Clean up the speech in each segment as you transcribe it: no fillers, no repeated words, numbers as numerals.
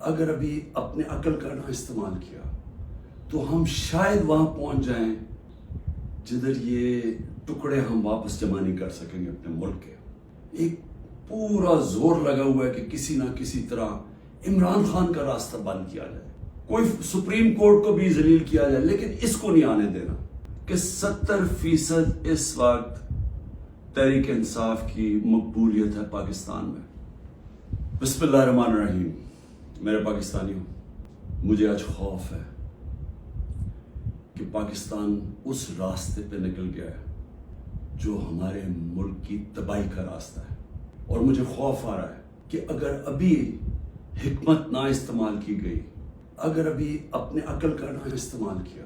اگر ابھی اپنے عقل کا نہ استعمال کیا تو ہم شاید وہاں پہنچ جائیں جدھر یہ ٹکڑے ہم واپس جمع نہیں کر سکیں گے اپنے ملک کے۔ ایک پورا زور لگا ہوا ہے کہ کسی نہ کسی طرح عمران خان کا راستہ بند کیا جائے، کوئی سپریم کورٹ کو بھی ذلیل کیا جائے، لیکن اس کو نہیں آنے دینا کہ 70% اس وقت تحریک انصاف کی مقبولیت ہے پاکستان میں۔ بسم اللہ الرحمن الرحیم۔ میرے پاکستانیوں، مجھے آج خوف ہے کہ پاکستان اس راستے پہ نکل گیا ہے جو ہمارے ملک کی تباہی کا راستہ ہے، اور مجھے خوف آ رہا ہے کہ اگر ابھی حکمت نہ استعمال کی گئی، اگر ابھی اپنے عقل کا نہ استعمال کیا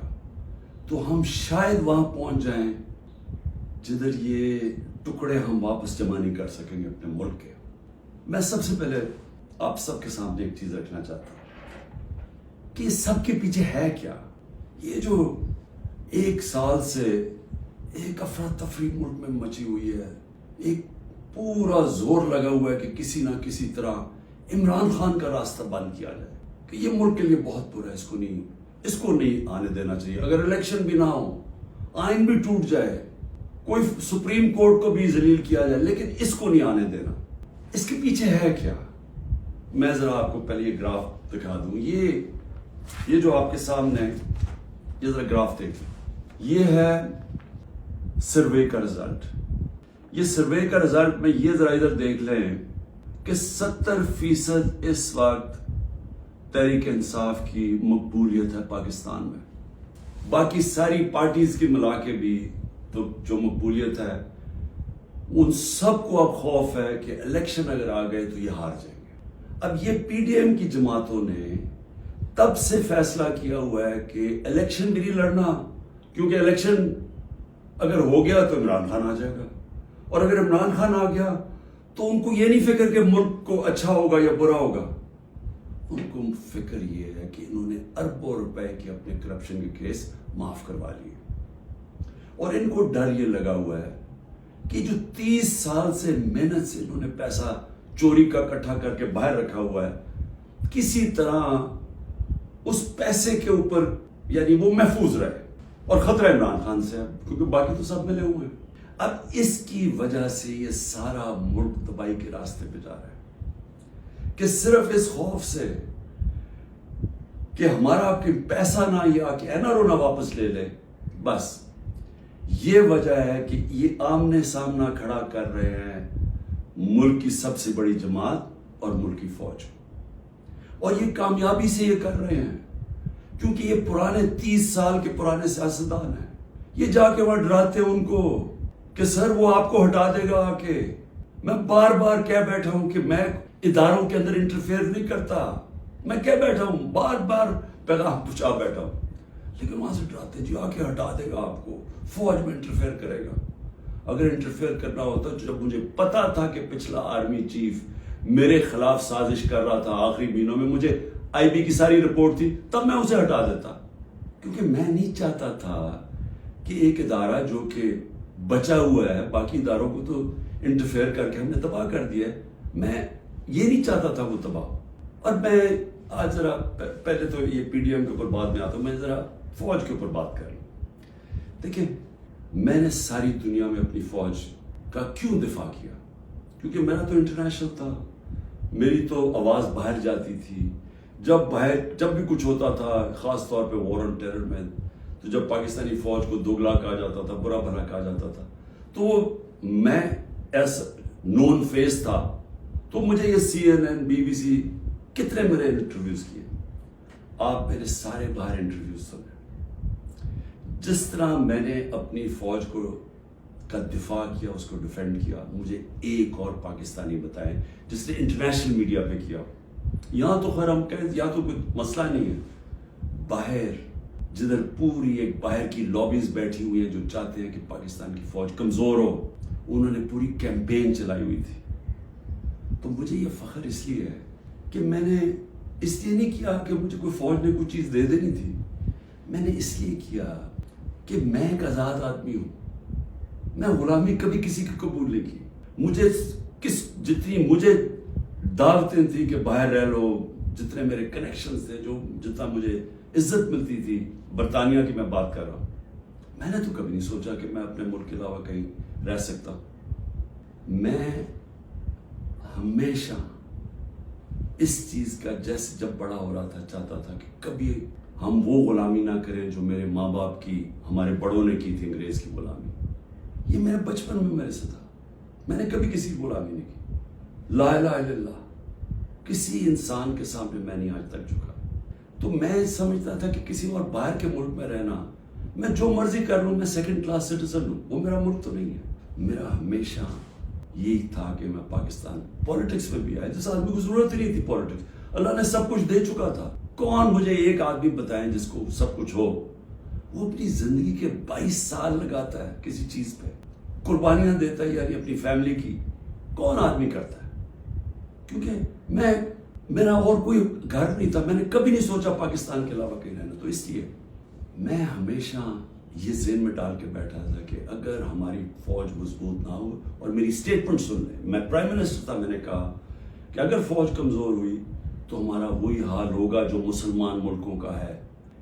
تو ہم شاید وہاں پہنچ جائیں جدھر یہ ٹکڑے ہم واپس جمع نہیں کر سکیں گے اپنے ملک کے۔ میں سب سے پہلے آپ سب کے سامنے ایک چیز رکھنا چاہتا ہوں کہ اس سب کے پیچھے ہے کیا۔ یہ جو ایک سال سے ایک افراتفری ملک میں مچی ہوئی ہے، ایک پورا زور لگا ہوا ہے کہ کسی نہ کسی طرح عمران خان کا راستہ بند کیا جائے کہ یہ ملک کے لیے بہت برا ہے، اس کو نہیں آنے دینا چاہیے۔ اگر الیکشن بھی نہ ہو، آئین بھی ٹوٹ جائے، کوئی سپریم کورٹ کو بھی ذلیل کیا جائے، لیکن اس کو نہیں آنے دینا۔ اس کے پیچھے ہے کیا؟ میں ذرا آپ کو پہلے یہ گراف دکھا دوں۔ یہ جو آپ کے سامنے یہ ذرا گراف دیکھیں، یہ ہے سروے کا رزلٹ۔ یہ سروے کا رزلٹ میں یہ ذرا ادھر دیکھ لیں کہ 70% اس وقت تحریک انصاف کی مقبولیت ہے پاکستان میں۔ باقی ساری پارٹیز کی ملا کے بھی تو جو مقبولیت ہے، ان سب کو اب خوف ہے کہ الیکشن اگر آ گئے تو یہ ہار جائیں گے۔ اب یہ پی ڈی ایم کی جماعتوں نے تب سے فیصلہ کیا ہوا ہے کہ الیکشن بھی نہیں لڑنا، کیونکہ الیکشن اگر ہو گیا تو عمران خان آ جائے گا، اور اگر عمران خان آ گیا تو ان کو یہ نہیں فکر کہ ملک کو اچھا ہوگا یا برا ہوگا، ان کو فکر یہ ہے کہ انہوں نے اربوں روپے کے اپنے کرپشن کے کیس معاف کروا لیے، اور ان کو ڈر یہ لگا ہوا ہے کہ جو 30 سال سے محنت سے انہوں نے پیسہ چوری کا اکٹھا کر کے باہر رکھا ہوا ہے، کسی طرح اس پیسے کے اوپر یعنی وہ محفوظ رہے، اور خطرہ عمران خان سے ہے کیونکہ باقی تو سب ملے ہوئے ہیں۔ اب اس کی وجہ سے یہ سارا ملک تباہی کے راستے پہ جا رہا ہے کہ صرف اس خوف سے کہ ہمارا آپ کے پیسہ نہ یا کہ این آر او نہ واپس لے لے، بس یہ وجہ ہے کہ یہ آمنے سامنا کھڑا کر رہے ہیں ملک کی سب سے بڑی جماعت اور ملک کی فوج، اور یہ کامیابی سے یہ کر رہے ہیں کیونکہ یہ پرانے 30 سال کے پرانے سیاستدان ہیں۔ یہ جا کے وہاں ڈراتے ہیں ان کو کہ سر وہ آپ کو ہٹا دے گا آ کے۔ میں بار بار کہہ بیٹھا ہوں کہ میں اداروں کے اندر انٹرفیئر نہیں کرتا، میں کہہ بیٹھا ہوں، بار بار پیغام پہنچا بیٹھا ہوں، لیکن وہاں سے ڈراتے جی آ کے ہٹا دے گا آپ کو، فوج میں انٹرفیئر کرے گا۔ اگر انٹرفیئر کرنا ہوتا، جب مجھے پتا تھا کہ پچھلا آرمی چیف میرے خلاف سازش کر رہا تھا، آخری مہینوں میں مجھے آئی بی کی ساری رپورٹ تھی، تب میں اسے ہٹا دیتا، کیونکہ میں نہیں چاہتا تھا کہ ایک ادارہ جو کہ بچا ہوا ہے، باقی اداروں کو تو انٹرفیئر کر کے ہم نے تباہ کر دیا ہے، میں یہ نہیں چاہتا تھا وہ تباہ۔ اور میں آج ذرا پہلے تو یہ پی ڈی ایم کے اوپر بعد میں آتا ہوں، میں ذرا فوج کے اوپر بات کر لوں۔ دیکھیں، میں نے ساری دنیا میں اپنی فوج کا کیوں دفاع کیا؟ کیونکہ میرا تو انٹرنیشنل تھا، میری تو آواز باہر جاتی تھی، جب بھی کچھ ہوتا تھا، خاص طور پہ وار آن ٹیرر میں، تو جب پاکستانی فوج کو دوگلا کہا جاتا تھا، برا بھلا کہا جاتا تھا، تو میں ایس نون فیس تھا، تو مجھے یہ C N N, B B C کتنے میرے انٹرویوز کیے، آپ میرے سارے باہر انٹرویوز سنے۔ جس طرح میں نے اپنی فوج کا دفاع کیا، اس کو ڈیفینڈ کیا، مجھے ایک اور پاکستانی بتائیں جس نے انٹرنیشنل میڈیا پہ کیا۔ یہاں تو خیر ہم کہیں یہاں تو کوئی مسئلہ نہیں ہے، باہر جدھر پوری ایک باہر کی لابیز بیٹھی ہوئی ہیں جو چاہتے ہیں کہ پاکستان کی فوج کمزور ہو، انہوں نے پوری کیمپین چلائی ہوئی تھی۔ تو مجھے یہ فخر اس لیے ہے کہ میں نے اس لیے نہیں کیا کہ مجھے کوئی فوج نے کوئی چیز دے دینی تھی، میں نے اس لیے کیا کہ میں ایک آزاد آدمی ہوں، میں غلامی کبھی کسی کی قبول نہیں کی۔ مجھے جتنی مجھے دعوتیں تھیں کہ باہر رہ لو، جتنے میرے کنیکشنز تھے, جو جتنا مجھے عزت ملتی تھی, برطانیہ کی میں بات کر رہا ہوں, میں نے تو کبھی نہیں سوچا کہ میں اپنے ملک کے علاوہ کہیں رہ سکتا ہوں. میں ہمیشہ اس چیز کا جیسے جب بڑا ہو رہا تھا چاہتا تھا کہ کبھی ہم وہ غلامی نہ کریں جو میرے ماں باپ کی, ہمارے بڑوں نے کی تھی, انگریز کی غلامی. یہ میرے بچپن میں میرے سے تھا. میں نے کبھی کسی کی غلامی نہیں کی. لا الہ الا اللہ, کسی انسان کے سامنے میں نہیں آج تک جھکا. تو میں سمجھتا تھا کہ کسی اور باہر کے ملک میں رہنا, میں جو مرضی کر لوں, میں سیکنڈ کلاس سٹیزن ہوں, وہ میرا ملک تو نہیں ہے. میرا ہمیشہ یہی تھا کہ میں پاکستان, پالیٹکس میں بھی آیا جس آدمی کو ضرورت ہی نہیں تھی پالیٹکس, اللہ نے سب کچھ دے چکا تھا. کون مجھے ایک آدمی بتائیں جس کو سب کچھ ہو, وہ اپنی زندگی کے 22 سال لگاتا ہے کسی چیز پہ, قربانیاں دیتا ہے یعنی اپنی فیملی کی. کون آدمی کرتا ہے؟ کیونکہ میرا اور کوئی گھر نہیں تھا, میں نے کبھی نہیں سوچا پاکستان کے علاوہ کہیں رہنا. تو اس لیے میں ہمیشہ یہ ذہن میں ڈال کے بیٹھا تھا کہ اگر ہماری فوج مضبوط نہ ہو, اور میری اسٹیٹمنٹ سن لیں, میں پرائم منسٹر تھا, میں نے کہا کہ اگر فوج کمزور ہوئی تو ہمارا وہی حال ہوگا جو مسلمان ملکوں کا ہے.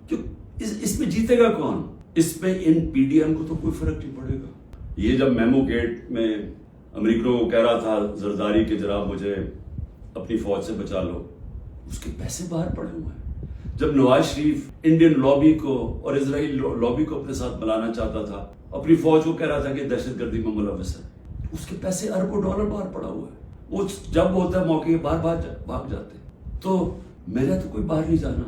کہ اس میں جیتے گا کون؟ اس میں ان پی ڈی ایم کو تو کوئی فرق نہیں پڑے گا. یہ جب میمو گیٹ میں امریکہ کو کہہ رہا تھا زرداری کہ جناب مجھے اپنی فوج سے بچا لو, اس کے پیسے باہر پڑے ہوئے ہیں. جب نواز شریف انڈین لابی کو اور اسرائیل لابی کو اپنے ساتھ ملانا چاہتا تھا, اپنی فوج کو کہہ رہا تھا کہ دہشت گردی میں ملوث ہے, اس کے پیسے اربوں ڈالر باہر پڑا ہوا ہے. وہ جب ہوتا ہے موقع باہر بھاگ جاتے. تو میرا تو کوئی باہر نہیں جانا,